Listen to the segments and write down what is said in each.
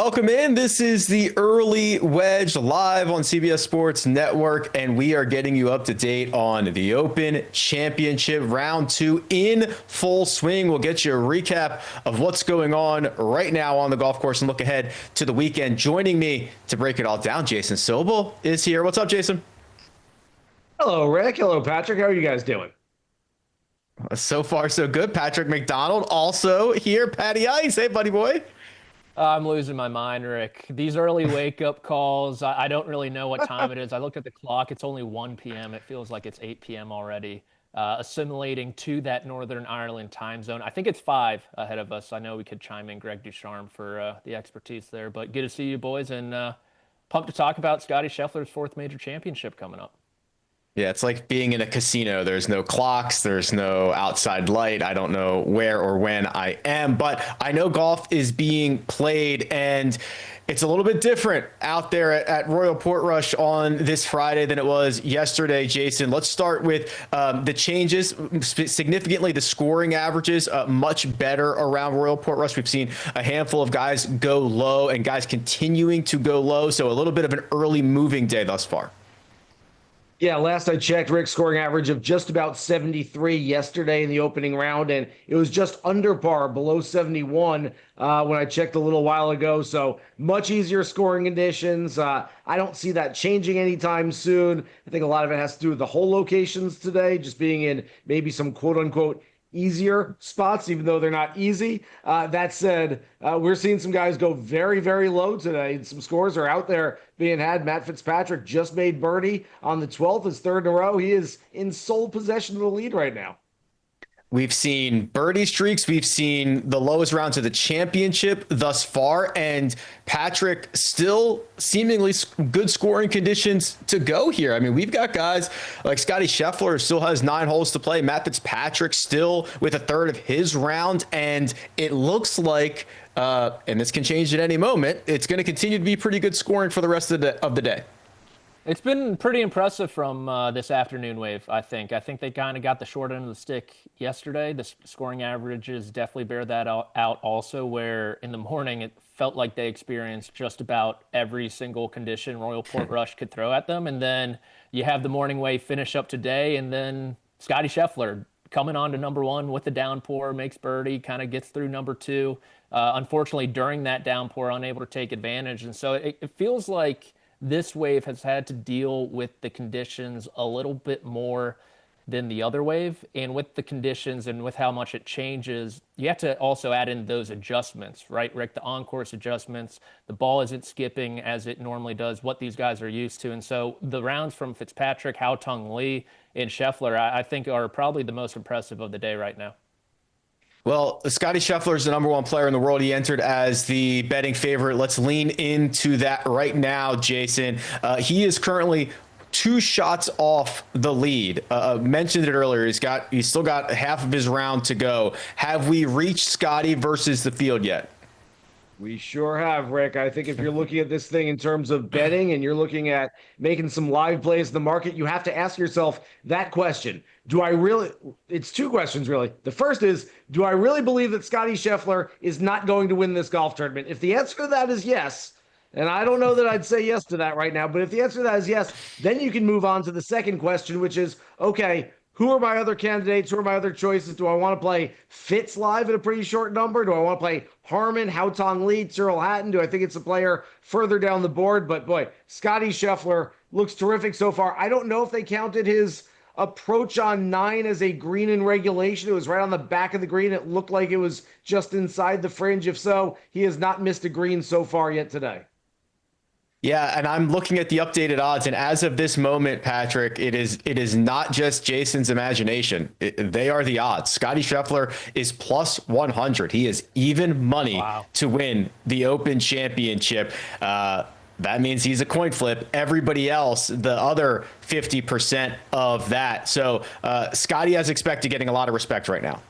Welcome in. This is the early Wedge live on CBS Sports Network, and we are getting you up to date on the Open Championship Round 2 in full swing. We'll get you a recap of what's going on right now on the golf course and look ahead to the weekend. Joining me to break it all down, Jason Sobel is here. What's up, Jason? Hello, Rick. Hello, Patrick. How are you guys doing? So far, so good. Patrick McDonald also here. Patty Ice. Hey, buddy boy. I'm losing my mind, Rick. These early wake-up calls, I don't really know what time it is. I looked at the clock. It's only 1 p.m. It feels like it's 8 p.m. already. Assimilating to that Northern Ireland time zone. I think it's 5 ahead of us. I know we could chime in Greg Ducharme for the expertise there. But good to see you boys, and pumped to talk about Scottie Scheffler's 4th major championship coming up. Yeah, it's like being in a casino. There's no clocks. There's no outside light. I don't know where or when I am, but I know golf is being played, and it's a little bit different out there at Royal Portrush on this Friday than it was yesterday, Jason. Let's start with the changes. Significantly, the scoring averages much better around Royal Portrush. We've seen a handful of guys go low and guys continuing to go low, so a little bit of an early moving day thus far. Yeah, last I checked, Rick's scoring average of just about 73 yesterday in the opening round, and it was just under par, below 71 when I checked a little while ago. So much easier scoring conditions. I don't see that changing anytime soon. I think a lot of it has to do with the hole locations today, just being in maybe some quote-unquote easier spots, even though they're not easy. That said, we're seeing some guys go very, very low today. Some scores are out there being had. Matt Fitzpatrick just made birdie on the 12th, his 3rd in a row. He is in sole possession of the lead right now. We've seen birdie streaks. We've seen the lowest rounds of the championship thus far. And Patrick, still seemingly good scoring conditions to go here. I mean, we've got guys like Scottie Scheffler still has 9 holes to play. Matt Fitzpatrick still with a third of his round. And it looks like, and this can change at any moment, it's going to continue to be pretty good scoring for the rest of the day. It's been pretty impressive from this afternoon wave, I think. I think they kind of got the short end of the stick yesterday. The scoring averages definitely bear that out also, where in the morning it felt like they experienced just about every single condition Royal Portrush could throw at them. And then you have the morning wave finish up today, and then Scottie Scheffler coming on to number 1 with the downpour, makes birdie, kind of gets through number 2. Unfortunately, during that downpour, unable to take advantage. And so it feels like this wave has had to deal with the conditions a little bit more than the other wave. And with the conditions and with how much it changes, you have to also add in those adjustments, right, Rick? The on-course adjustments, the ball isn't skipping as it normally does, what these guys are used to. And so the rounds from Fitzpatrick, Hao-Tong Li, and Scheffler, I think are probably the most impressive of the day right now. Well, Scottie Scheffler is the number 1 player in the world. He entered as the betting favorite. Let's lean into that right now, Jason. He is currently 2 shots off the lead. Mentioned it earlier. He's still got half of his round to go. Have we reached Scottie versus the field yet? We sure have, Rick. I think if you're looking at this thing in terms of betting and you're looking at making some live plays in the market, you have to ask yourself that question. It's 2 questions, really. The first is, do I really believe that Scottie Scheffler is not going to win this golf tournament? If the answer to that is yes, and I don't know that I'd say yes to that right now, but if the answer to that is yes, then you can move on to the second question, which is, okay, who are my other candidates? Who are my other choices? Do I want to play Fitz live at a pretty short number? Do I want to play Harmon, Hao-Tong Li, Tyrrell Hatton? Do I think it's a player further down the board? But boy, Scottie Scheffler looks terrific so far. I don't know if they counted his approach on 9 as a green in regulation. It was right on the back of the green. It looked like it was just inside the fringe. If so, he has not missed a green so far yet today. Yeah, and I'm looking at the updated odds, and as of this moment, Patrick, it is not just Jason's imagination. They are the odds. Scottie Scheffler is plus 100. He is even money to win the Open Championship. That means he's a coin flip. Everybody else, the other 50% of that. So Scottie, as expected, getting a lot of respect right now.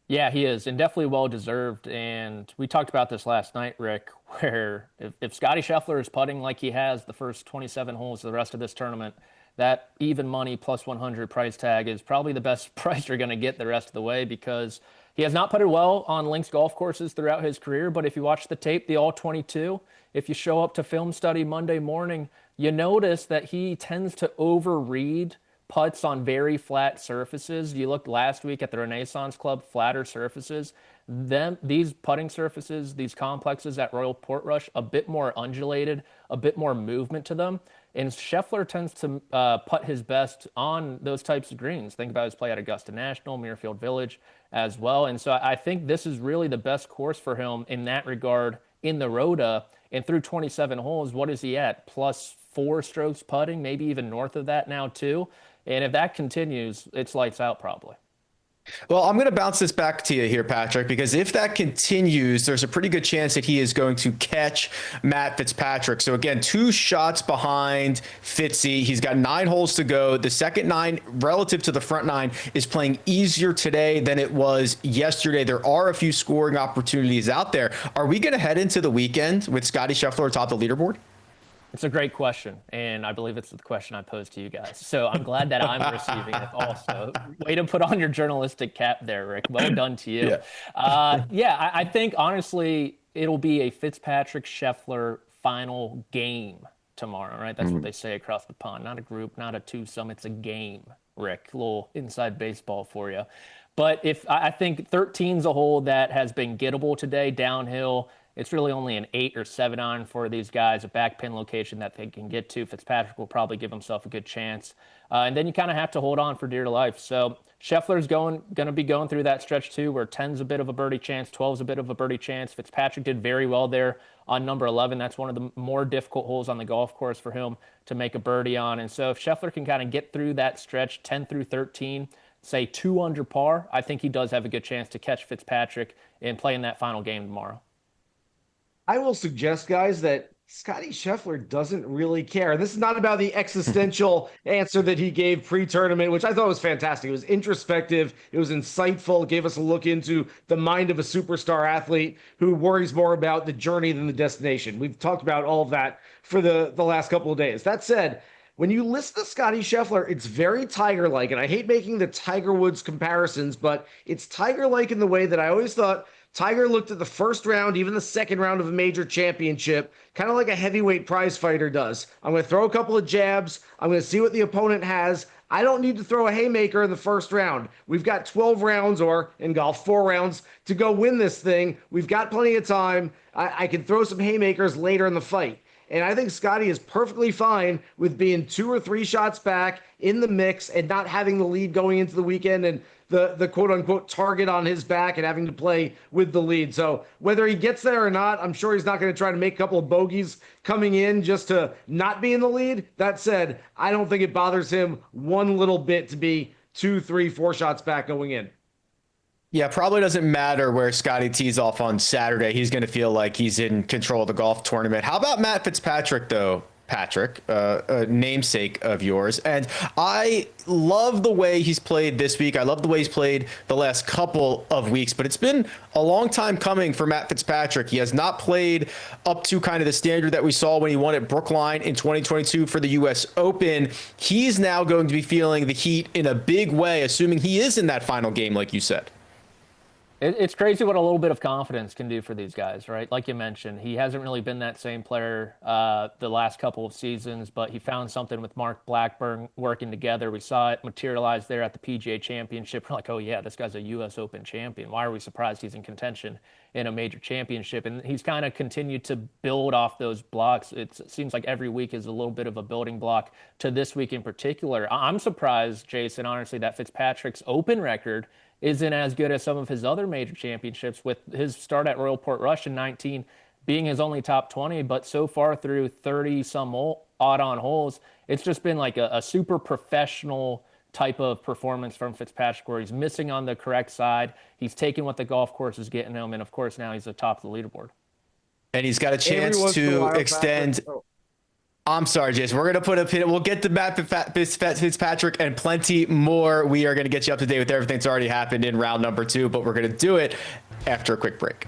Yeah, he is, and definitely well-deserved. And we talked about this last night, Rick, where if Scottie Scheffler is putting like he has the first 27 holes of the rest of this tournament, that even money plus 100 price tag is probably the best price you're going to get the rest of the way, because He has not putted well on links golf courses throughout his career, but if you watch the tape, the All-22, if you show up to film study Monday morning, you notice that he tends to overread putts on very flat surfaces. You looked last week at the Renaissance Club, flatter surfaces. These putting surfaces, these complexes at Royal Portrush, a bit more undulated, a bit more movement to them. And Scheffler tends to putt his best on those types of greens. Think about his play at Augusta National, Muirfield Village as well. And so I think this is really the best course for him in that regard in the Rota. And through 27 holes, what is he at? Plus 4 strokes putting, maybe even north of that now too. And if that continues, it's lights out probably. Well, I'm going to bounce this back to you here, Patrick, because if that continues, there's a pretty good chance that he is going to catch Matt Fitzpatrick. So again, 2 shots behind Fitzy. He's got 9 holes to go. The second 9 relative to the front 9 is playing easier today than it was yesterday. There are a few scoring opportunities out there. Are we going to head into the weekend with Scottie Scheffler atop the leaderboard? It's a great question, and I believe it's the question I posed to you guys. So I'm glad that I'm receiving it also. Way to put on your journalistic cap there, Rick. Well done to you. I think, honestly, it'll be a Fitzpatrick-Scheffler final game tomorrow, right? That's what they say across the pond. Not a group, not a twosome. It's a game, Rick. A little inside baseball for you. But I think 13's a hole that has been gettable today, downhill. It's really only an 8 or 7 iron for these guys, a back pin location that they can get to. Fitzpatrick will probably give himself a good chance. And then you kind of have to hold on for dear life. So Scheffler's going to be going through that stretch too, where 10's a bit of a birdie chance, 12's a bit of a birdie chance. Fitzpatrick did very well there on number 11. That's one of the more difficult holes on the golf course for him to make a birdie on. And so if Scheffler can kind of get through that stretch, 10 through 13, say 2 under par, I think he does have a good chance to catch Fitzpatrick and play in that final game tomorrow. I will suggest, guys, that Scottie Scheffler doesn't really care. This is not about the existential answer that he gave pre-tournament, which I thought was fantastic. It was introspective. It was insightful. It gave us a look into the mind of a superstar athlete who worries more about the journey than the destination. We've talked about all of that for the last couple of days. That said, when you listen to Scottie Scheffler, it's very Tiger-like, and I hate making the Tiger Woods comparisons, but it's Tiger-like in the way that I always thought Tiger looked at the first round, even the second round of a major championship, kind of like a heavyweight prize fighter does. I'm going to throw a couple of jabs. I'm going to see what the opponent has. I don't need to throw a haymaker in the first round. We've got 12 rounds, or in golf, 4 rounds to go win this thing. We've got plenty of time. I can throw some haymakers later in the fight. And I think Scottie is perfectly fine with being 2 or 3 shots back in the mix and not having the lead going into the weekend and the quote-unquote target on his back and having to play with the lead. So whether he gets there or not, I'm sure he's not going to try to make a couple of bogeys coming in just to not be in the lead. That said, I don't think it bothers him one little bit to be 2, 3, 4 shots back going in. Yeah, probably doesn't matter where Scottie tees off on Saturday. He's going to feel like he's in control of the golf tournament. How about Matt Fitzpatrick, though? Patrick, a namesake of yours. And I love the way he's played this week. I love the way he's played the last couple of weeks, but it's been a long time coming for Matt Fitzpatrick. He has not played up to kind of the standard that we saw when he won at Brookline in 2022 for the U.S. Open. He's now going to be feeling the heat in a big way, assuming he is in that final game, like you said. It's crazy what a little bit of confidence can do for these guys, right? Like you mentioned, he hasn't really been that same player the last couple of seasons, but he found something with Mark Blackburn working together. We saw it materialize there at the PGA Championship. We're like, oh, yeah, this guy's a U.S. Open champion. Why are we surprised he's in contention in a major championship? And he's kind of continued to build off those blocks. It seems like every week is a little bit of a building block to this week in particular. I'm surprised, Jason, honestly, that Fitzpatrick's Open record isn't as good as some of his other major championships, with his start at Royal Portrush in 19 being his only top 20. But so far through 30-some odd-on holes, it's just been like a super professional type of performance from Fitzpatrick, where he's missing on the correct side. He's taking what the golf course is getting him, and of course now he's atop the leaderboard. And he's got a chance to extend. I'm sorry, Jason. We're going to put a pin. We'll get to Matt Fitzpatrick and plenty more. We are going to get you up to date with everything that's already happened in round number 2, but we're going to do it after a quick break.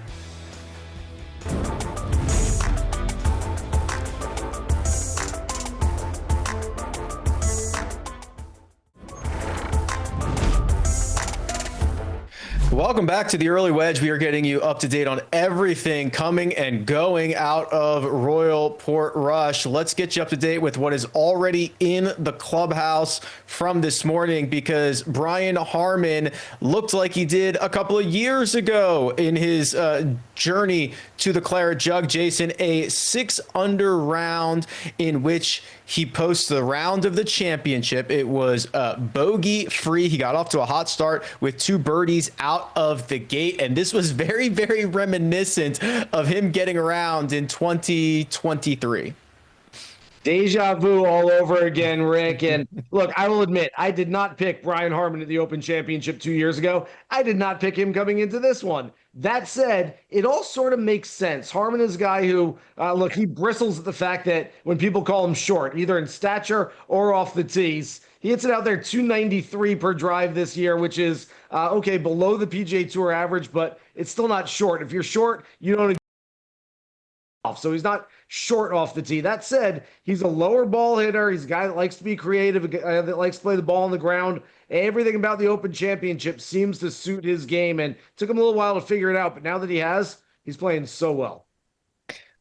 Welcome back to the Early Wedge. We are getting you up to date on everything coming and going out of Royal Portrush. Let's get you up to date with what is already in the clubhouse from this morning, because Brian Harman looked like he did a couple of years ago in his journey to the Claret Jug. Jason, a 6-under round in which he posts the round of the championship. It was bogey free. He got off to a hot start with 2 birdies out of the gate. And this was very, very reminiscent of him getting around in 2023. Deja vu all over again, Rick. And look, I will admit, I did not pick Brian Harman at the Open Championship 2 years ago. I did not pick him coming into this one. That said, it all sort of makes sense. Harman is a guy who, look, he bristles at the fact that when people call him short, either in stature or off the tees, he hits it out there 293 per drive this year, which is, okay, below the PGA Tour average, but it's still not short. If you're short, you don't off. So he's not short off the tee. That said, he's a lower ball hitter. He's a guy that likes to be creative, a guy that likes to play the ball on the ground. Everything about the Open Championship seems to suit his game, and it took him a little while to figure it out, but now that he has, he's playing so well.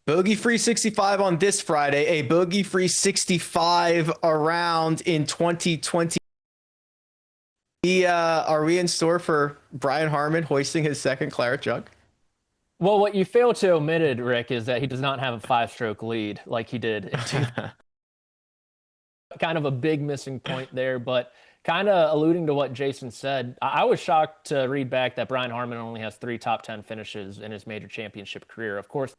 Bogey-free 65 on this Friday, a bogey-free 65 around in 2020. Are we in store for Brian Harman hoisting his second Claret Jug? Well, what you fail to omit, Rick, is that he does not have a 5-stroke lead like he did in kind of a big missing point there, but kind of alluding to what Jason said, I was shocked to read back that Brian Harman only has 3 top 10 finishes in his major championship career. Of course,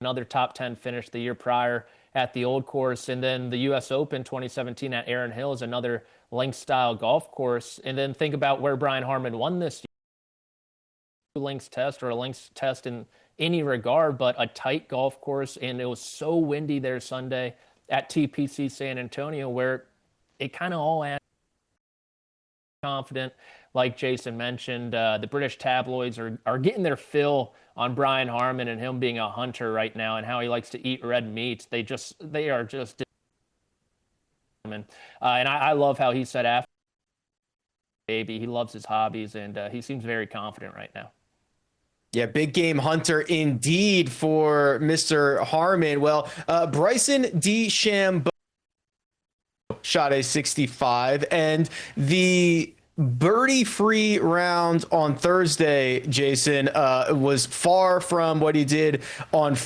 another top 10 finish the year prior at the Old Course, and then the U.S. Open 2017 at Erin Hills, another links-style golf course. And then think about where Brian Harman won this year. Links test or a links test in any regard, but a tight golf course, and it was so windy there Sunday at TPC San Antonio, where it kind of all added confident. Like Jason mentioned, the British tabloids are getting their fill on Brian Harman and him being a hunter right now, and how he likes to eat red meat. They are just and I love how he said after baby he loves his hobbies, and he seems very confident right now. Yeah, big game hunter indeed for Mr. Harman. Well, Bryson DeChambeau shot a 65, and the birdie-free round on Thursday, Jason, was far from what he did on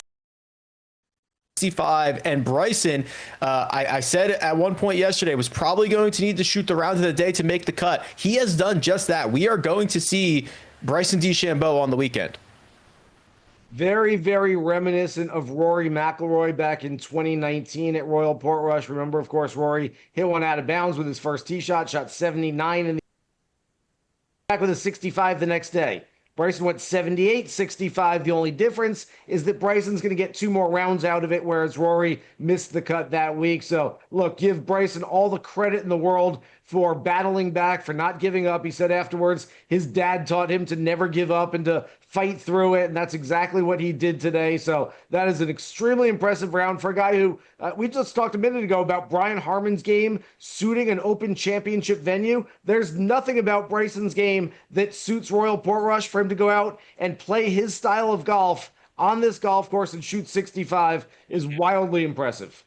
65. And Bryson, I said at one point yesterday, was probably going to need to shoot the round of the day to make the cut. He has done just that. We are going to see Bryson DeChambeau on the weekend. Very, very reminiscent of Rory McIlroy back in 2019 at Royal Portrush. Remember, of course, Rory hit one out of bounds with his first tee shot, shot 79 in the back with a 65 the next day. Bryson went 78, 65. The only difference is that Bryson's going to get 2 more rounds out of it, whereas Rory missed the cut that week. So, look, give Bryson all the credit in the world for battling back, for not giving up. He said afterwards his dad taught him to never give up and to fight through it, and that's exactly what he did today. So that is an extremely impressive round for a guy who, we just talked a minute ago about Brian Harman's game suiting an Open Championship venue. There's nothing about Bryson's game that suits Royal Portrush for him to go out and play his style of golf on this golf course and shoot 65 is wildly impressive.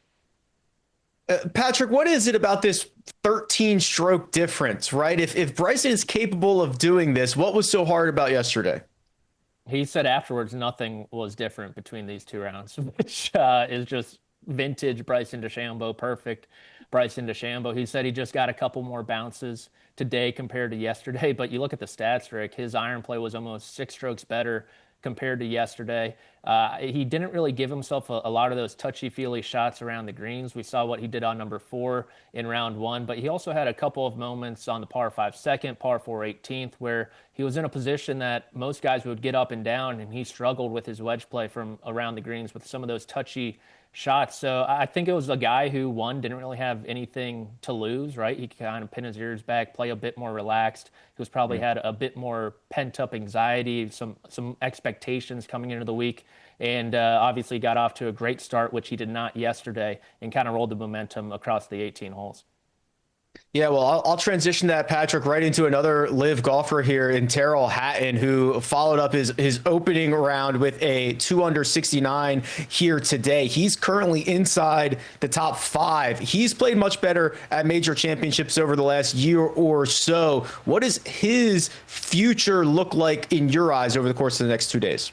Patrick, what is it about this 13-stroke difference, right? If Bryson is capable of doing this, what was so hard about yesterday? He said afterwards nothing was different between these 2 rounds, which is just vintage Bryson DeChambeau, perfect Bryson DeChambeau. He said he just got a couple more bounces today compared to yesterday, but you look at the stats, Rick, his iron play was almost 6 strokes better compared to yesterday. He didn't really give himself a lot of those touchy-feely shots around the greens. We saw what he did on number 4 in round 1, but he also had a couple of moments on the par 5 second, par 4 18th, where he was in a position that most guys would get up and down, and he struggled with his wedge play from around the greens with some of those touchy shots. So I think it was a guy who, one, didn't really have anything to lose, right? He could kind of pin his ears back, play a bit more relaxed. He was probably had a bit more pent-up anxiety, some expectations coming into the week, and obviously got off to a great start, which he did not yesterday, and kind of rolled the momentum across the 18 holes. Yeah, well, I'll transition that, Patrick, right into another live golfer here in Tyrrell Hatton, who followed up his opening round with a 2 under 69 here today. He's currently inside the top 5. He's played much better at major championships over the last year or so. What does his future look like in your eyes over the course of the next 2 days?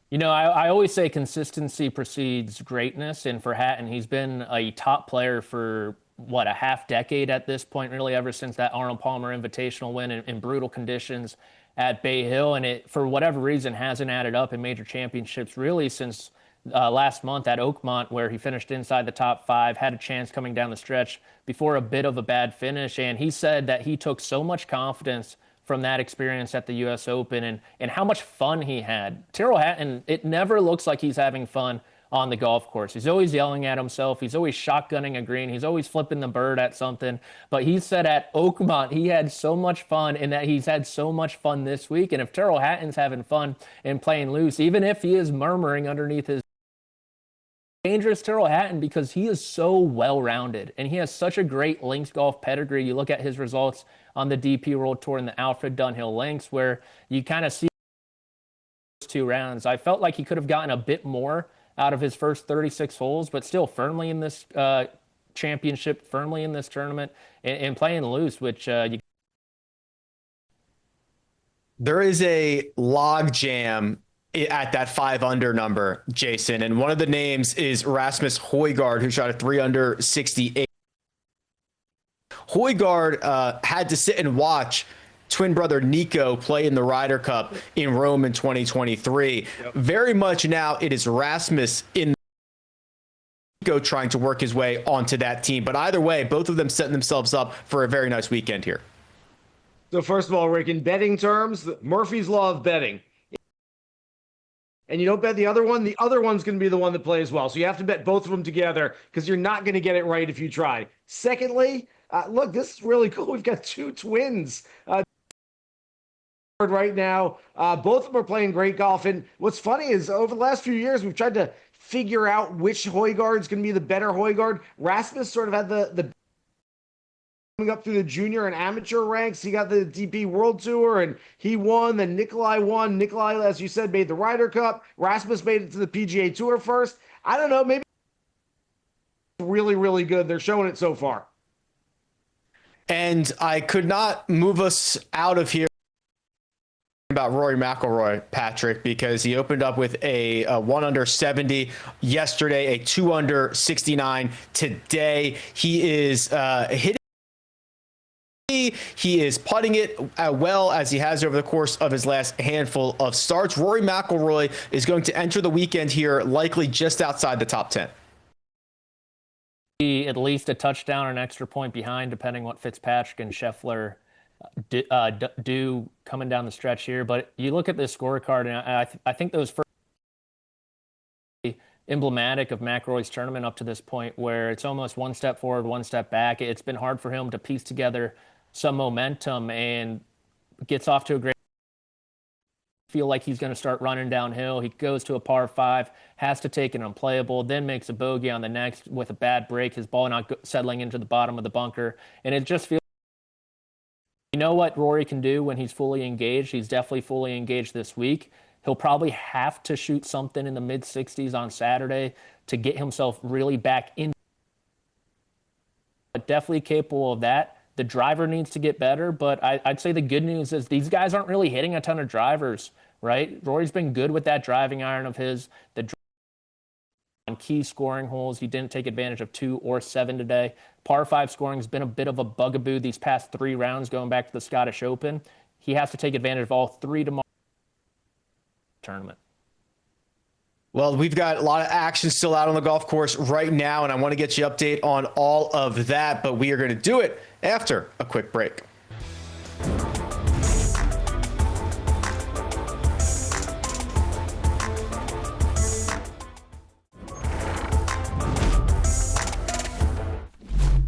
You know, I always say consistency precedes greatness. And for Hatton, he's been a top player for what, a half decade at this point, really, ever since that Arnold Palmer Invitational win in brutal conditions at Bay Hill. And it, for whatever reason, hasn't added up in major championships really since last month at Oakmont, where he finished inside the top 5, had a chance coming down the stretch before a bit of a bad finish. And he said that he took so much confidence from that experience at the U.S. Open and how much fun he had. Tyrrell Hatton, it never looks like he's having fun on the golf course. He's always yelling at himself. He's always shotgunning a green. He's always flipping the bird at something. But he said at Oakmont, he had so much fun and that he's had so much fun this week. And if Tyrrell Hatton's having fun and playing loose, even if he is murmuring underneath his dangerous Tyrrell Hatton, because he is so well-rounded and he has such a great links golf pedigree. You look at his results on the DP World Tour and the Alfred Dunhill Links, where you kind of see 2 rounds. I felt like he could have gotten a bit more out of his first 36 holes, but still firmly in this championship, firmly in this tournament, and playing loose, which There is a log jam at that 5 under number, Jason, and one of the names is Rasmus Højgaard, who shot a 3 under 68. Højgaard had to sit and watch twin brother Nico play in the Ryder Cup in Rome in 2023. Yep. Very much now it is Rasmus in Nico trying to work his way onto that team. But either way, both of them setting themselves up for a very nice weekend here. So first of all, Rick, in betting terms, Murphy's Law of betting. And you don't bet the other one one's going to be the one that plays well. So you have to bet both of them together because you're not going to get it right if you try. Secondly, look, this is really cool. We've got 2 twins right now. Both of them are playing great golf. And what's funny is over the last few years, we've tried to figure out which Højgaard's going to be the better Højgaard. Rasmus sort of had the coming up through the junior and amateur ranks. He got the DP World Tour and he won. Then Nikolai won. Nikolai, as you said, made the Ryder Cup. Rasmus made it to the PGA Tour first. I don't know. Maybe really, really good. They're showing it so far. And I could not move us out of here about Rory McIlroy, Patrick, because he opened up with a 1 under 70 yesterday, a 2 under 69 today. He is hitting. He is putting it well as he has over the course of his last handful of starts. Rory McIlroy is going to enter the weekend here likely just outside the top 10. At least a touchdown or an extra point behind, depending what Fitzpatrick and Scheffler do coming down the stretch here. But you look at this scorecard, and I think those first emblematic of McIlroy's tournament up to this point, where it's almost 1 step forward, 1 step back. It's been hard for him to piece together some momentum and gets off to a great feel like he's going to start running downhill. He goes to a par 5, has to take an unplayable, then makes a bogey on the next with a bad break, his ball not settling into the bottom of the bunker. And it just feels, you know what Rory can do when he's fully engaged. He's definitely fully engaged this week. He'll probably have to shoot something in the mid-60s on Saturday to get himself really back in. But definitely capable of that. The driver needs to get better, but I'd say the good news is these guys aren't really hitting a ton of drivers, right? Rory's been good with that driving iron of his. On key scoring holes, he didn't take advantage of 2 or 7 today. Par 5 scoring has been a bit of a bugaboo these past 3 rounds going back to the Scottish Open. He has to take advantage of all 3 tomorrow tournament. Well, we've got a lot of action still out on the golf course right now, and I want to get you an update on all of that, but we are going to do it after a quick break.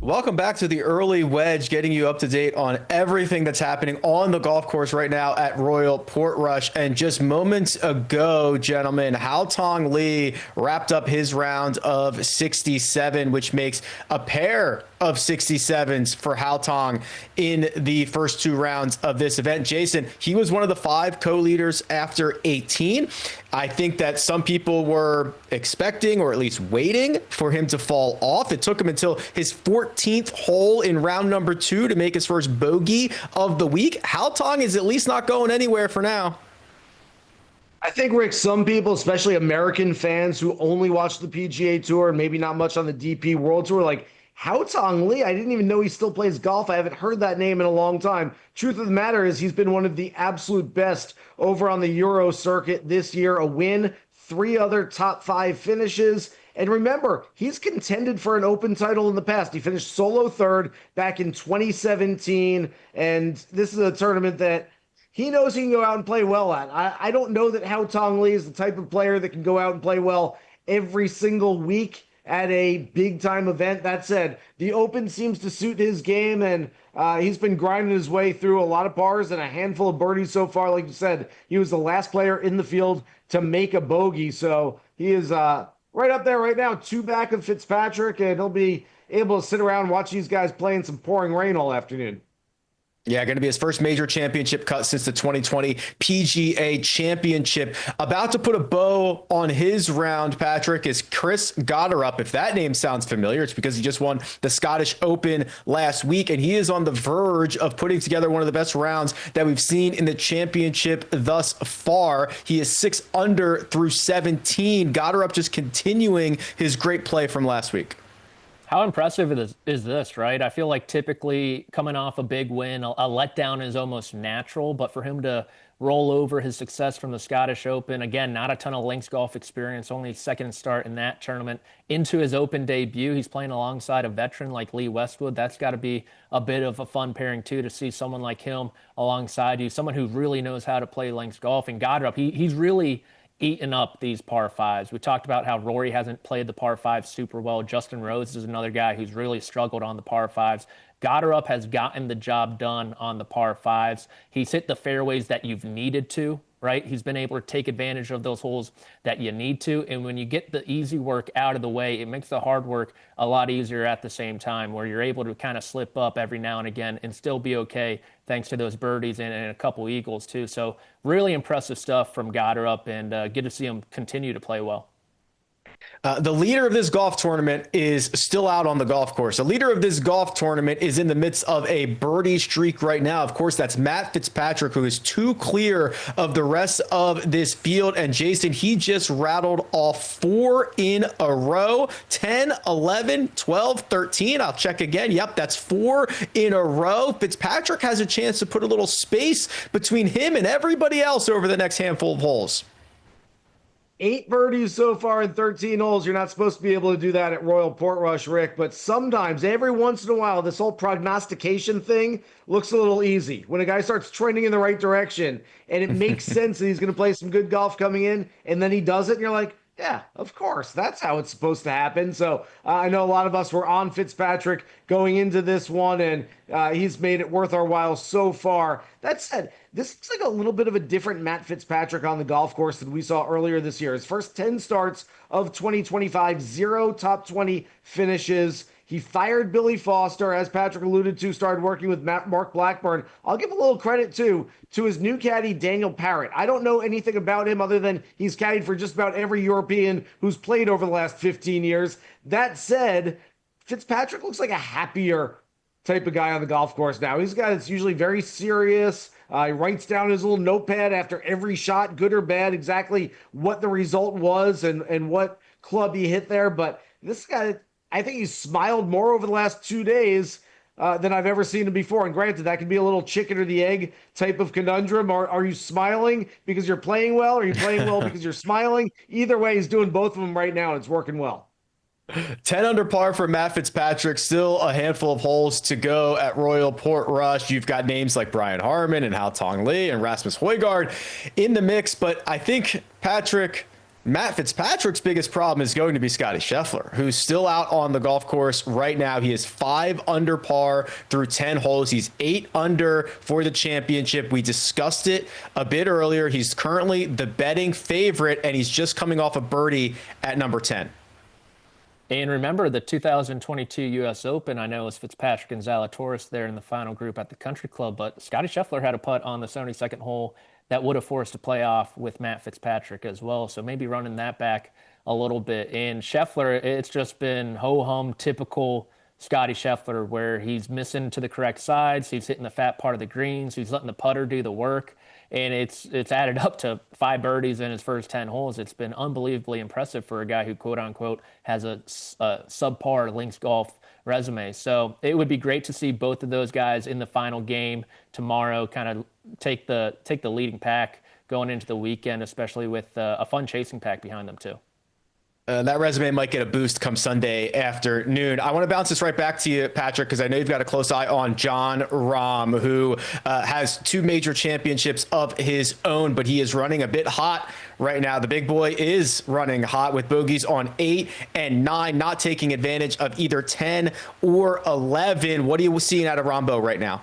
Welcome back to the early wedge, getting you up to date on everything that's happening on the golf course right now at Royal Portrush. And just moments ago, gentlemen, Hao-Tong Li wrapped up his round of 67, which makes a pair of 67s for Hao-Tong in the first two rounds of this event. Jason, he was one of the 5 co-leaders after 18. I think that some people were expecting, or at least waiting, for him to fall off. It took him until his 14th hole in round number 2 to make his first bogey of the week. Hao-Tong is at least not going anywhere for now. I think, Rick, some people, especially American fans who only watch the PGA Tour and maybe not much on the DP World Tour, like, Hao-Tong Li, I didn't even know he still plays golf. I haven't heard that name in a long time. Truth of the matter is he's been one of the absolute best over on the Euro circuit this year. A win, 3 other top 5 finishes. And remember, he's contended for an Open title in the past. He finished solo 3rd back in 2017. And this is a tournament that he knows he can go out and play well at. I don't know that Hao-Tong Li is the type of player that can go out and play well every single week at a big-time event. That said, the Open seems to suit his game, and he's been grinding his way through a lot of pars and a handful of birdies so far. Like you said, he was the last player in the field to make a bogey, so he is right up there right now, 2 back of Fitzpatrick, and he'll be able to sit around and watch these guys play in some pouring rain all afternoon. Yeah, going to be his first major championship cut since the 2020 PGA Championship. About to put a bow on his round, Patrick, is Chris Gotterup. If that name sounds familiar, it's because he just won the Scottish Open last week, and he is on the verge of putting together one of the best rounds that we've seen in the championship thus far. He is 6 under through 17. Gotterup just continuing his great play from last week. How impressive is this, right? I feel like typically coming off a big win, a letdown is almost natural, but for him to roll over his success from the Scottish Open, again, not a ton of links golf experience, only second start in that tournament, into his Open debut. He's playing alongside a veteran like Lee Westwood. That's got to be a bit of a fun pairing, too, to see someone like him alongside you, someone who really knows how to play links golf. And Gotterup, he's really eaten up these par 5s. We talked about how Rory hasn't played the par 5s super well. Justin Rose is another guy who's really struggled on the par 5s. Gotterup has gotten the job done on the par 5s. He's hit the fairways that you've needed to, right? He's been able to take advantage of those holes that you need to. And when you get the easy work out of the way, it makes the hard work a lot easier at the same time, where you're able to kind of slip up every now and again and still be okay thanks to those birdies and a couple eagles too. So really impressive stuff from Gotterup, and good to see him continue to play well. The leader of this golf tournament is still out on the golf course. The leader of this golf tournament is in the midst of a birdie streak right now. Of course, that's Matt Fitzpatrick, who is 2 clear of the rest of this field. And Jason, he just rattled off 4 in a row, 10, 11, 12, 13. I'll check again. Yep, that's 4 in a row. Fitzpatrick has a chance to put a little space between him and everybody else over the next handful of holes. 8 birdies so far in 13 holes. You're not supposed to be able to do that at Royal Portrush, Rick, but sometimes, every once in a while, this whole prognostication thing looks a little easy. When a guy starts trending in the right direction and it makes sense that he's going to play some good golf coming in, and then he does it, and you're like, yeah, of course. That's how it's supposed to happen. So I know a lot of us were on Fitzpatrick going into this one, and he's made it worth our while so far. That said, this looks like a little bit of a different Matt Fitzpatrick on the golf course than we saw earlier this year. His first 10 starts of 2025, 0 top 20 finishes. He fired Billy Foster, as Patrick alluded to, started working with Mark Blackburn. I'll give a little credit, too, to his new caddy, Daniel Parrott. I don't know anything about him other than he's caddied for just about every European who's played over the last 15 years. That said, Fitzpatrick looks like a happier type of guy on the golf course now. He's a guy that's usually very serious. He writes down his little notepad after every shot, good or bad, exactly what the result was and what club he hit there. But this guy, I think he's smiled more over the last 2 days than I've ever seen him before. And granted, that can be a little chicken or the egg type of conundrum. Are you smiling because you're playing well? Or are you playing well because you're smiling? Either way, he's doing both of them right now, and it's working well. 10 under par for Matt Fitzpatrick. Still a handful of holes to go at Royal Portrush. You've got names like Brian Harman and Hao-Tong Li and Rasmus Højgaard in the mix. But I think, Patrick, Matt Fitzpatrick's biggest problem is going to be Scottie Scheffler, who's still out on the golf course right now. He is 5 under par through 10 holes. He's 8 under for the championship. We discussed it a bit earlier. He's currently the betting favorite, and he's just coming off a birdie at number 10. And remember the 2022 U.S. Open, I know it was Fitzpatrick and Zalatoris there in the final group at the Country Club, but Scottie Scheffler had a putt on the 72nd hole that would have forced a playoff with Matt Fitzpatrick as well. So maybe running that back a little bit. And Scheffler, it's just been ho-hum, typical Scottie Scheffler, where he's missing to the correct sides. He's hitting the fat part of the greens. He's letting the putter do the work. And it's added up to 5 birdies in his first 10 holes. It's been unbelievably impressive for a guy who, quote unquote, has a subpar links golf resume. So it would be great to see both of those guys in the final game tomorrow kind of take the leading pack going into the weekend, especially with a fun chasing pack behind them too. That resume might get a boost come Sunday afternoon. I want to bounce this right back to you, Patrick, because I know you've got a close eye on Jon Rahm, who has 2 major championships of his own, but he is running a bit hot right now. The big boy is running hot with bogeys on 8 and 9, not taking advantage of either 10 or 11. What are you seeing out of Rahmbo right now?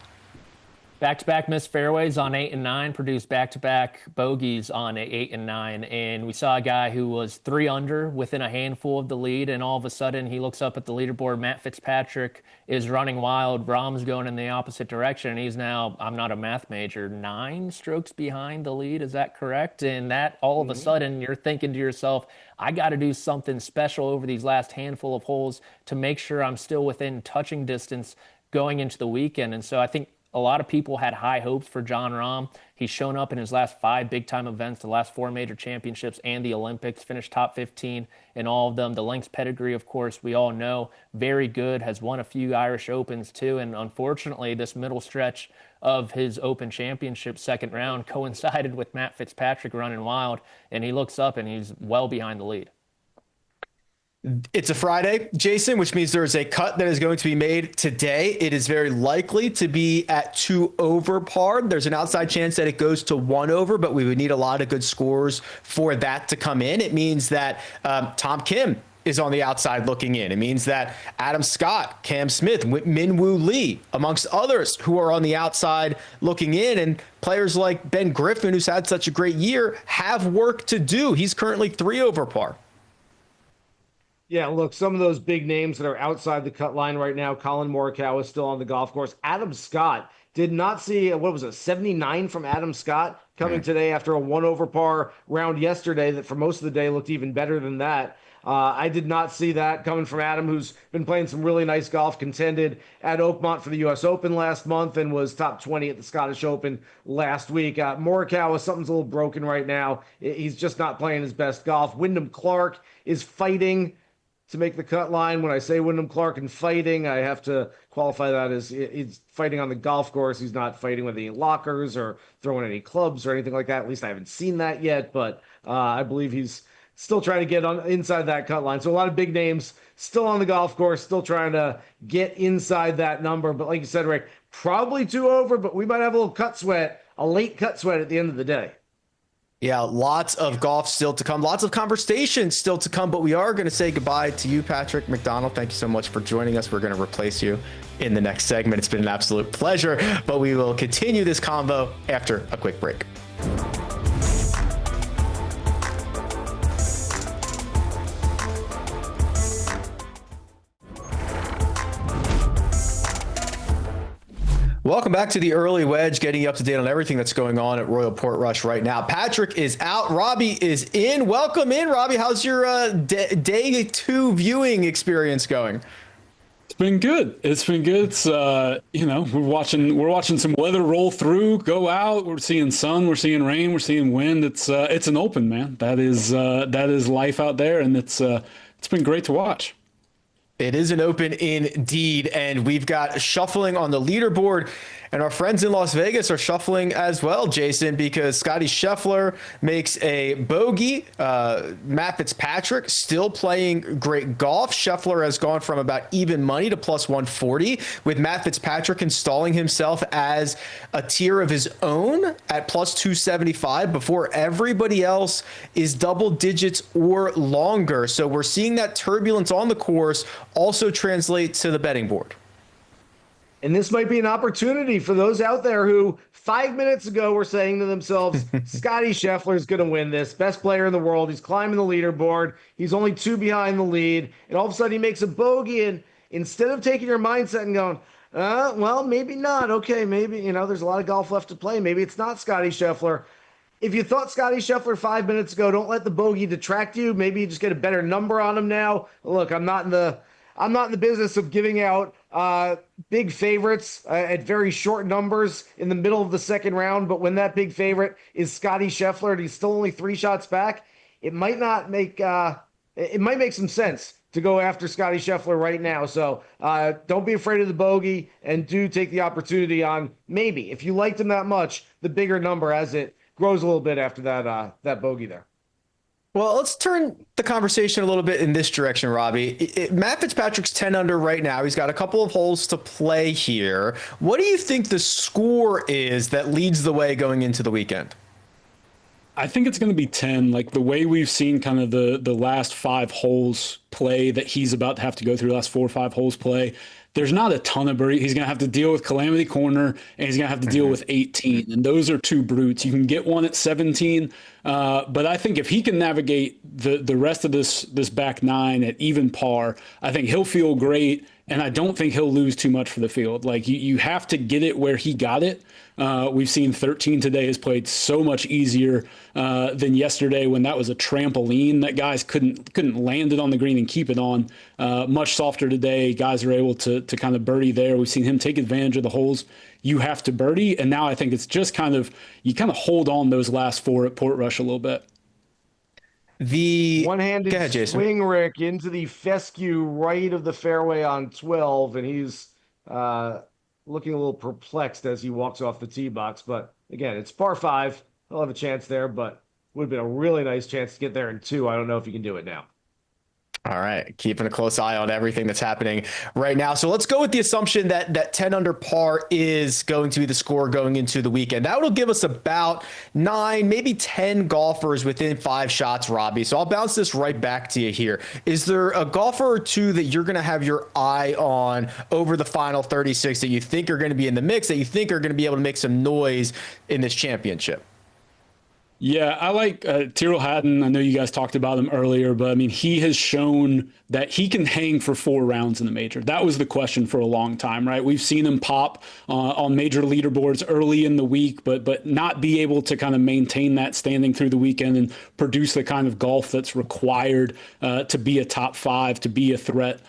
Back-to-back missed fairways on 8 and 9, produced back-to-back bogeys on 8 and 9. And we saw a guy who was 3 under within a handful of the lead, and all of a sudden he looks up at the leaderboard. Matt Fitzpatrick is running wild. Rahm's going in the opposite direction, and he's now, I'm not a math major, 9 strokes behind the lead. Is that correct? And that all of a sudden you're thinking to yourself, I got to do something special over these last handful of holes to make sure I'm still within touching distance going into the weekend. And so I think a lot of people had high hopes for Jon Rahm. He's shown up in his last 5 big-time events, the last 4 major championships and the Olympics, finished top 15 in all of them. The links pedigree, of course, we all know, very good, has won a few Irish Opens too, and unfortunately, this middle stretch of his Open Championship second round coincided with Matt Fitzpatrick running wild, and he looks up and he's well behind the lead. It's a Friday, Jason, which means there is a cut that is going to be made today. It is very likely to be at 2 over par. There's an outside chance that it goes to 1 over, but we would need a lot of good scores for that to come in. It means that Tom Kim is on the outside looking in. It means that Adam Scott, Cam Smith, Minwoo Lee, amongst others who are on the outside looking in, and players like Ben Griffin, who's had such a great year, have work to do. He's currently 3 over par. Yeah, look, some of those big names that are outside the cut line right now, Collin Morikawa is still on the golf course. Adam Scott did not see, 79 from Adam Scott coming today after a 1 over par round yesterday that for most of the day looked even better than that. I did not see that coming from Adam, who's been playing some really nice golf, contended at Oakmont for the U.S. Open last month and was top 20 at the Scottish Open last week. Morikawa, something's a little broken right now. He's just not playing his best golf. Wyndham Clark is fighting to make the cut line. When I say Wyndham Clark and fighting, I have to qualify that as he's fighting on the golf course. He's not fighting with any lockers or throwing any clubs or anything like that. At least I haven't seen that yet, but I believe he's still trying to get on inside that cut line. So a lot of big names still on the golf course, still trying to get inside that number. But like you said, Rick, probably 2 over, but we might have a little cut sweat, a late cut sweat at the end of the day. Yeah, lots of golf still to come, lots of conversation still to come, but we are going to say goodbye to you, Patrick McDonald. Thank you so much for joining us. We're going to replace you in the next segment. It's been an absolute pleasure, but we will continue this convo after a quick break. Welcome back to the Early Wedge, getting you up to date on everything that's going on at Royal Portrush right now. Patrick is out. Robby is in. Welcome in, Robby. How's your day 2 viewing experience going? It's been good. It's been good. It's we're watching some weather roll through, go out. We're seeing sun, we're seeing rain, we're seeing wind. It's an Open, man. That is life out there, and it's been great to watch. It is an open indeed, and we've got shuffling on the leaderboard, and our friends in Las Vegas are shuffling as well, Jason, because Scottie Scheffler makes a bogey. Matt Fitzpatrick still playing great golf. Scheffler has gone from about even money to plus 140, with Matt Fitzpatrick installing himself as a tier of his own at plus 275 before everybody else is double digits or longer. So we're seeing that turbulence on the course also translate to the betting board. And this might be an opportunity for those out there who 5 minutes ago were saying to themselves, Scottie Scheffler is going to win this, best player in the world. He's climbing the leaderboard. He's only 2 behind the lead. And all of a sudden he makes a bogey. And instead of taking your mindset and going, well, maybe not. Okay, maybe, there's a lot of golf left to play. Maybe it's not Scottie Scheffler. If you thought Scottie Scheffler 5 minutes ago, don't let the bogey detract you. Maybe you just get a better number on him now. Look, I'm not in the business of giving out big favorites at very short numbers in the middle of the second round. But when that big favorite is Scottie Scheffler and he's still only 3 shots back, it might make some sense to go after Scottie Scheffler right now. So don't be afraid of the bogey, and do take the opportunity on, maybe, if you liked him that much, the bigger number as it grows a little bit after that bogey there. Well, let's turn the conversation a little bit in this direction, Robby. Matt Fitzpatrick's 10 under right now. He's got a couple of holes to play here. What do you think the score is that leads the way going into the weekend? I think it's going to be 10. Like the way we've seen kind of the last 5 holes play that he's about to have to go through, the last 4 or 5 holes play, there's not a ton of birdie. He's going to have to deal with Calamity Corner, and he's going to have to deal with 18. And those are 2 brutes. You can get one at 17. But I think if he can navigate the rest of this back 9 at even par, I think he'll feel great. And I don't think he'll lose too much for the field. Like you have to get it where he got it. We've seen 13 today has played so much easier than yesterday when that was a trampoline that guys couldn't land it on the green and keep it on. Much softer today. Guys are able to kind of birdie there. We've seen him take advantage of the holes you have to birdie. And now I think it's just you kind of hold on those last 4 at Portrush a little bit. The one-handed swing, Rick, into the fescue right of the fairway on 12, and he's looking a little perplexed as he walks off the tee box. But again, it's par 5. He'll have a chance there, but would have been a really nice chance to get there in 2. I don't know if he can do it now. All right, keeping a close eye on everything that's happening right now. So let's go with the assumption that 10 under par is going to be the score going into the weekend. That will give us about 9, maybe 10 golfers within 5 shots, Robby. So I'll bounce this right back to you here. Is there a golfer or 2 that you're going to have your eye on over the final 36 that you think are going to be in the mix, that you think are going to be able to make some noise in this championship? Yeah, I like Tyrrell Hatton. I know you guys talked about him earlier, but I mean, he has shown that he can hang for 4 rounds in the major. That was the question for a long time, right? We've seen him pop on major leaderboards early in the week, but not be able to kind of maintain that standing through the weekend and produce the kind of golf that's required to be a top 5, to be a threat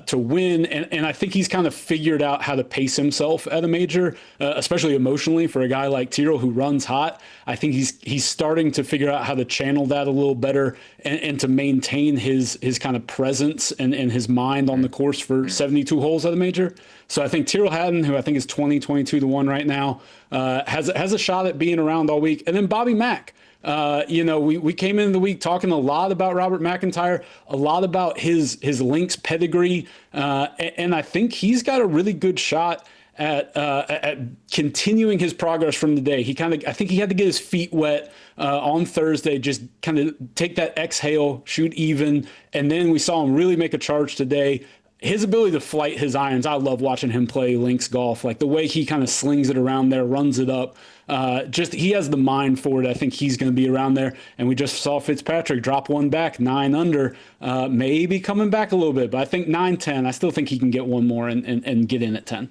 to win. And I think he's kind of figured out how to pace himself at a major, especially emotionally for a guy like Tyrrell who runs hot. I think he's starting to figure out how to channel that a little better and to maintain his kind of presence and his mind on the course for 72 holes at a major. So I think Tyrrell Hatton, who I think is 22 to 1 right now, has a shot at being around all week. And then Bobby Mack. We came into the week talking a lot about Robert McIntyre, a lot about his links pedigree, and I think he's got a really good shot at continuing his progress from today. I think he had to get his feet wet on Thursday, just kind of take that exhale, shoot even, and then we saw him really make a charge today. His ability to flight his irons, I love watching him play links golf. Like the way he kind of slings it around there, runs it up. He has the mind for it. I think he's going to be around there. And we just saw Fitzpatrick drop one back, 9 under, maybe coming back a little bit. But I think 9, 10, I still think he can get one more and get in at 10.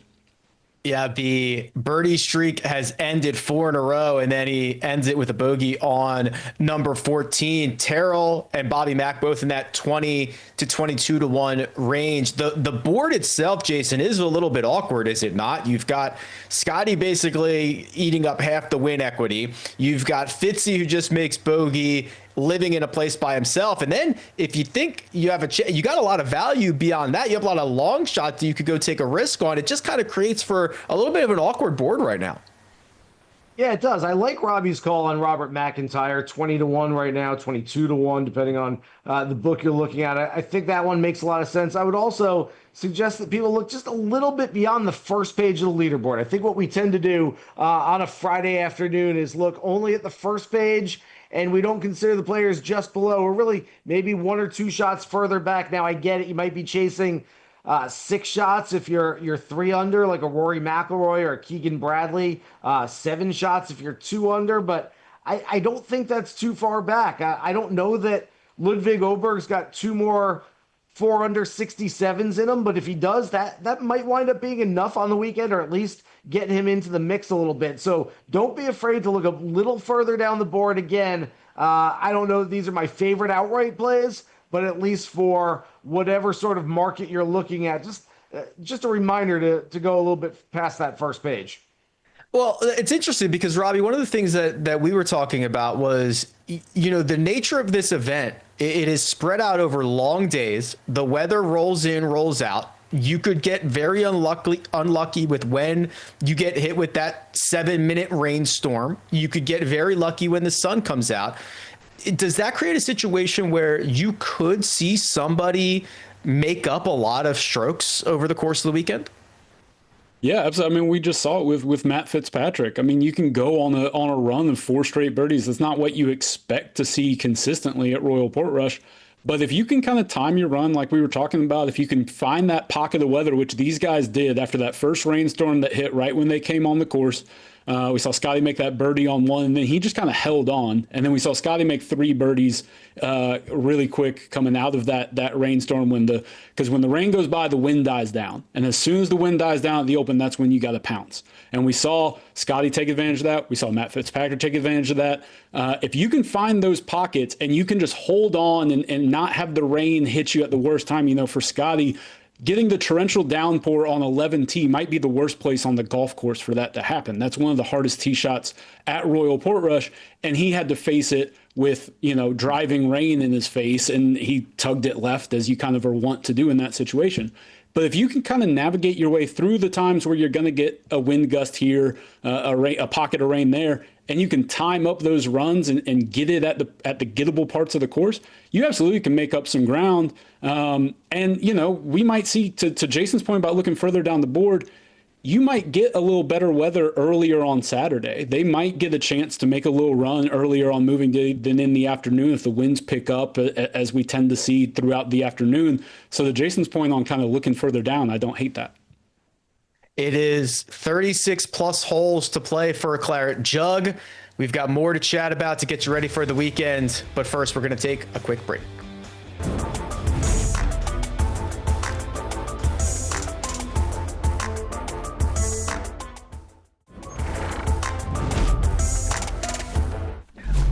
Yeah, the birdie streak has ended 4 in a row, and then he ends it with a bogey on number 14. Tyrrell and Bobby Mack both in that 20 to 22 to 1 range. The board itself, Jason, is a little bit awkward, is it not? You've got Scottie basically eating up half the win equity. You've got Fitzy, who just makes bogey, living in a place by himself. And then if you think you have you got a lot of value beyond that, you have a lot of long shots that you could go take a risk on. It just kind of creates for a little bit of an awkward board right now. Yeah, it does. I like Robbie's call on Robert McIntyre, 20-1 right now, 22-1, depending on the book you're looking at. I think that one makes a lot of sense. I would also suggest that people look just a little bit beyond the first page of the leaderboard. I think what we tend to do on a Friday afternoon is look only at the first page, and we don't consider the players just below. We're really maybe 1 or 2 shots further back. Now, I get it. You might be chasing 6 shots if you're 3 under, like a Rory McIlroy or a Keegan Bradley. 7 shots if you're 2 under, but I don't think that's too far back. I don't know that Ludwig Åberg's got 2 more 4 under 67s in him, but if he does, that might wind up being enough on the weekend, or at least getting him into the mix a little bit. So don't be afraid to look a little further down the board. Again, I don't know that these are my favorite outright plays, but at least for whatever sort of market you're looking at, just a reminder to go a little bit past that first page. Well, it's interesting because, Robby, one of the things that we were talking about was, the nature of this event. It is spread out over long days. The weather rolls in, rolls out. You could get very unlucky with when you get hit with that 7-minute rainstorm. You could get very lucky when the sun comes out. Does that create a situation where you could see somebody make up a lot of strokes over the course of the weekend? Yeah, absolutely. I mean, we just saw it with Matt Fitzpatrick. I mean, you can go on a run of 4 straight birdies. That's not what you expect to see consistently at Royal Portrush. But if you can kind of time your run like we were talking about, if you can find that pocket of weather, which these guys did after that first rainstorm that hit right when they came on the course. We saw Scottie make that birdie on 1, and then he just kind of held on. And then we saw Scottie make 3 birdies really quick coming out of that rainstorm because when the rain goes by, the wind dies down. And as soon as the wind dies down at the Open, that's when you got to pounce. And we saw Scottie take advantage of that. We saw Matt Fitzpatrick take advantage of that. If you can find those pockets and you can just hold on and not have the rain hit you at the worst time, for Scottie, getting the torrential downpour on 11T might be the worst place on the golf course for that to happen. That's one of the hardest tee shots at Royal Portrush, and he had to face it with, driving rain in his face, and he tugged it left, as you kind of are wont to do in that situation. But if you can kind of navigate your way through the times where you're going to get a wind gust here, a pocket of rain there, and you can time up those runs and get it at the gettable parts of the course, you absolutely can make up some ground. We might see, to Jason's point about looking further down the board, you might get a little better weather earlier on Saturday. They might get a chance to make a little run earlier on moving day than in the afternoon if the winds pick up, as we tend to see throughout the afternoon. So to Jason's point on kind of looking further down, I don't hate that. It is 36 plus holes to play for a Claret Jug. We've got more to chat about to get you ready for the weekend. But first, we're going to take a quick break.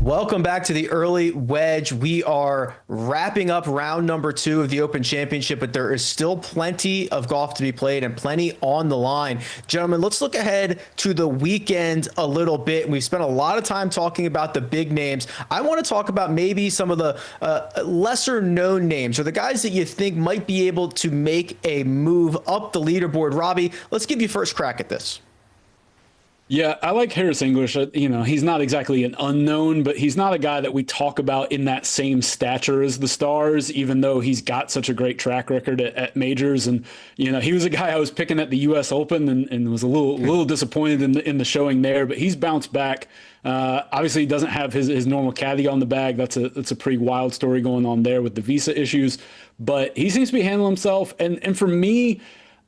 Welcome back to the early wedge. We are wrapping up round number 2 of the Open Championship, but there is still plenty of golf to be played and plenty on the line. Gentlemen, let's look ahead to the weekend a little bit. We've spent a lot of time talking about the big names. I want to talk about maybe some of the lesser known names, or the guys that you think might be able to make a move up the leaderboard. Robby, let's give you first crack at this. Yeah, I like Harris English. He's not exactly an unknown, but he's not a guy that we talk about in that same stature as the stars, even though he's got such a great track record at majors. And, he was a guy I was picking at the U.S. Open and was a little disappointed in the showing there, but he's bounced back. Obviously, he doesn't have his normal caddy on the bag. That's a pretty wild story going on there with the visa issues, but he seems to be handling himself. And for me,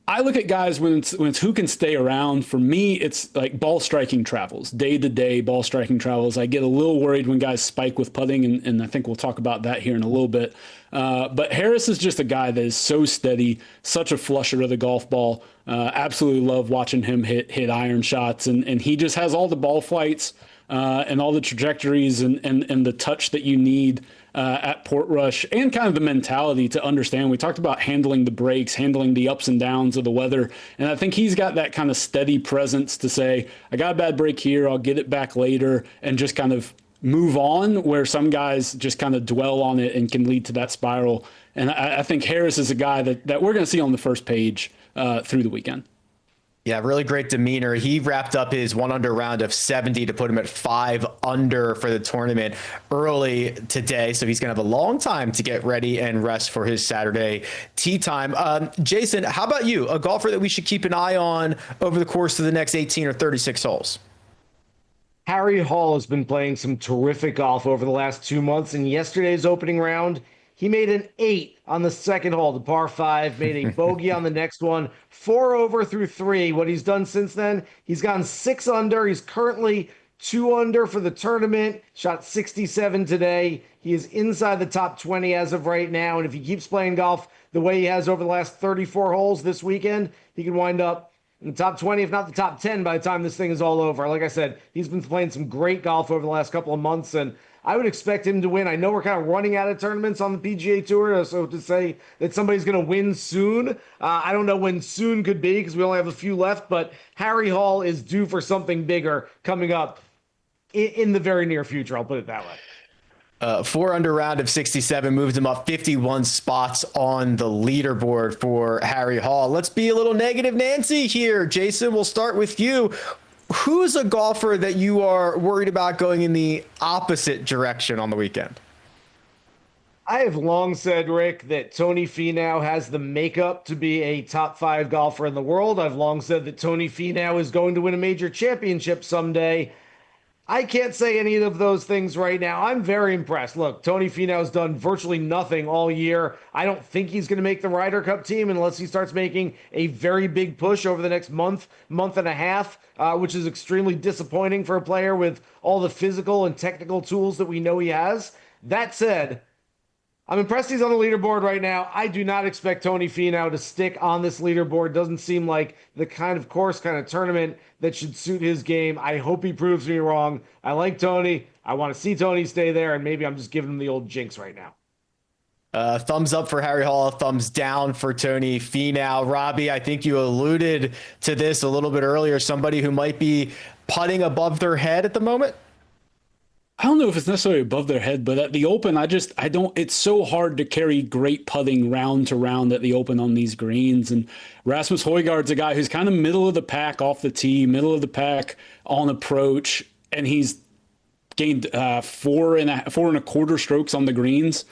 I look at guys when it's who can stay around. For me, it's like ball striking travels, day-to-day ball striking travels. I get a little worried when guys spike with putting, and I think we'll talk about that here in a little bit. But Harris is just a guy that is so steady, such a flusher of the golf ball. Absolutely love watching him hit iron shots, and he just has all the ball flights and all the trajectories and the touch that you need at Portrush, and kind of the mentality to understand. We talked about handling the breaks, handling the ups and downs of the weather, and I think he's got that kind of steady presence to say, I got a bad break here, I'll get it back later, and just kind of move on, where some guys just kind of dwell on it and can lead to that spiral. And I think Harris is a guy that we're going to see on the first page through the weekend. Yeah, really great demeanor. He wrapped up his 1-under round of 70 to put him at 5 under for the tournament early today. So he's going to have a long time to get ready and rest for his Saturday tee time. Jason, how about you? A golfer that we should keep an eye on over the course of the next 18 or 36 holes? Harry Hall has been playing some terrific golf over the last 2 months. In yesterday's opening round, he made an 8 on the second hole, the par 5, made a bogey on the next one, 4 over through 3. What he's done since then, he's gone 6 under. He's currently 2 under for the tournament, shot 67 today. He is inside the top 20 as of right now. And if he keeps playing golf the way he has over the last 34 holes this weekend, he can wind up in the top 20, if not the top 10, by the time this thing is all over. Like I said, he's been playing some great golf over the last couple of months, and I would expect him to win. I know we're kind of running out of tournaments on the PGA Tour, so to say that somebody's going to win soon, I don't know when soon could be because we only have a few left, but Harry Hall is due for something bigger coming up in the very near future. I'll put it that way. 4-under round of 67 moved him up 51 spots on the leaderboard for Harry Hall. Let's be a little negative Nancy here. Jason, we'll start with you. Who's a golfer that you are worried about going in the opposite direction on the weekend? I have long said, Rick, that Tony Finau has the makeup to be a top 5 golfer in the world. I've long said that Tony Finau is going to win a major championship someday. I can't say any of those things right now. I'm very impressed. Look, Tony Finau's done virtually nothing all year. I don't think he's going to make the Ryder Cup team unless he starts making a very big push over the next month and a half, which is extremely disappointing for a player with all the physical and technical tools that we know he has. That said, I'm impressed he's on the leaderboard right now. I do not expect Tony Finau to stick on this leaderboard. Doesn't seem like the kind of tournament that should suit his game. I hope he proves me wrong. I like Tony. I want to see Tony stay there, and maybe I'm just giving him the old jinx right now. Thumbs up for Harry Hall, thumbs down for Tony Finau. Robby, I think you alluded to this a little bit earlier. Somebody who might be putting above their head at the moment? I don't know if it's necessarily above their head, but at the Open, it's so hard to carry great putting round to round at the Open on these greens. And Rasmus Højgaard's a guy who's kind of middle of the pack off the tee, middle of the pack on approach, and he's gained 4.25 strokes on the greens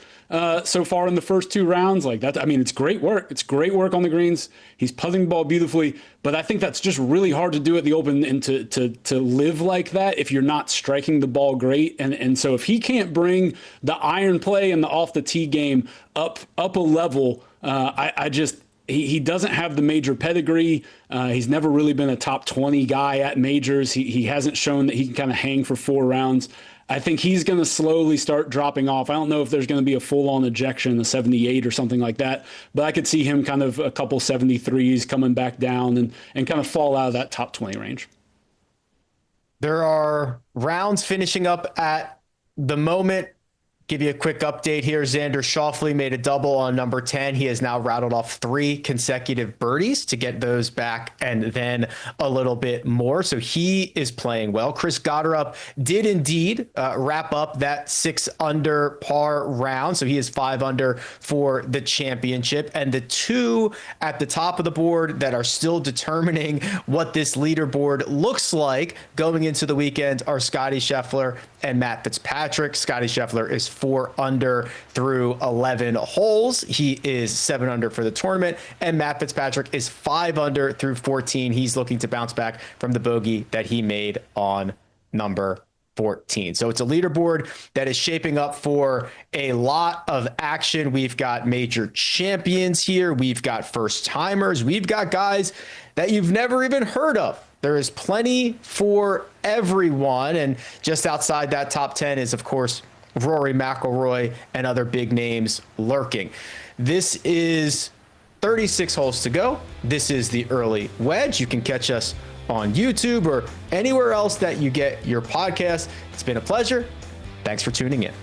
so far in the first 2 rounds. Like that, I mean, it's great work. It's great work on the greens. He's putting the ball beautifully, but I think that's just really hard to do at the Open and to live like that if you're not striking the ball great. And so if he can't bring the iron play and the off the tee game up a level, he doesn't have the major pedigree. He's never really been a top 20 guy at majors. He hasn't shown that he can kind of hang for 4 rounds. I think he's going to slowly start dropping off. I don't know if there's going to be a full-on ejection, a 78 or something like that, but I could see him kind of a couple 73s coming back down and kind of fall out of that top 20 range. There are rounds finishing up at the moment. Give you a quick update here. Xander Schauffele made a double on number 10. He has now rattled off 3 consecutive birdies to get those back and then a little bit more. So he is playing well. Chris Gotterup did indeed wrap up that 6 under par round. So he is 5 under for the championship. And the 2 at the top of the board that are still determining what this leaderboard looks like going into the weekend are Scottie Scheffler and Matt Fitzpatrick. Scottie Scheffler is 4 under through 11 holes. He is 7 under for the tournament. And Matt Fitzpatrick is 5 under through 14. He's looking to bounce back from the bogey that he made on number 14. So it's a leaderboard that is shaping up for a lot of action. We've got major champions here. We've got first timers. We've got guys that you've never even heard of. There is plenty for everyone. And just outside that top 10 is, of course, Rory McIlroy and other big names lurking. This is 36 holes to go. This is the early wedge. You can catch us on YouTube or anywhere else that you get your podcast. It's been a pleasure. Thanks for tuning in.